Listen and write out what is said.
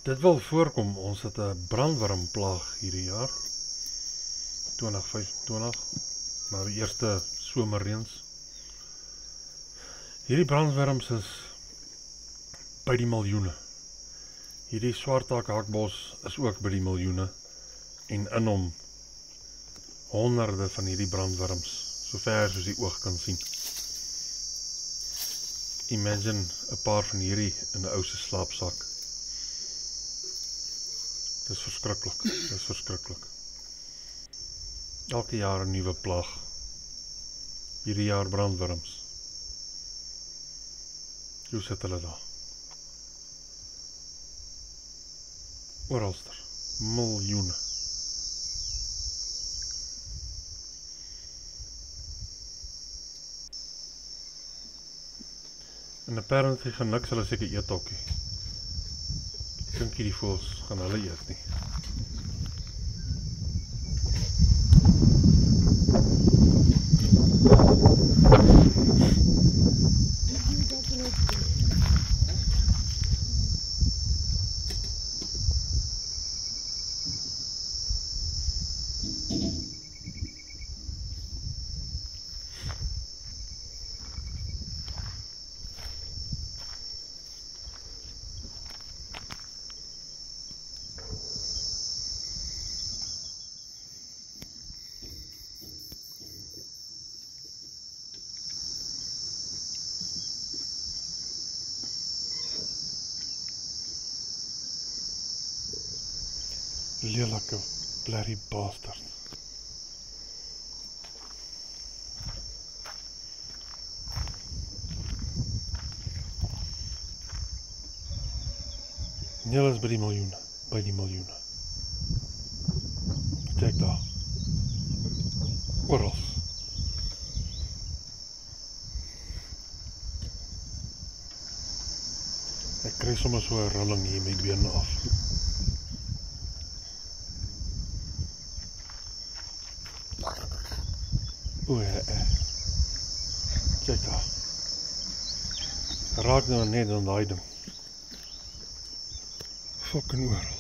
Dit wil voorkom, ons het 'n brandwurmplaag hierdie jaar, 2025, na die eerste somerreëns. Hierdie brandwurms is by die miljoene. Hierdie swarttak hakbos is ook by die miljoene, en in hom honderde van hierdie brandwurms, so ver soos die oog kan sien. Imagine 'n paar van hierdie in 'n ou se slaapsak. Dis verskriklik, dis verskriklik. Elke jaar 'n nuwe plaag. Hierdie jaar brandwurms. Hoe sit hulle daar? Oralster, miljoene. En apparently gaan niks hulle seker eet ook nie. Ek dink hierdie voëls gaan hulle eet nie. Lelike bloody bastard. Hulle is by die miljoene, by die miljoene. Kyk daar. Oral. Ek kry sommer so 'n rilling hier met my bene af. O ja, kyk daar. Raak nou net aan daai ding. Fucking oral.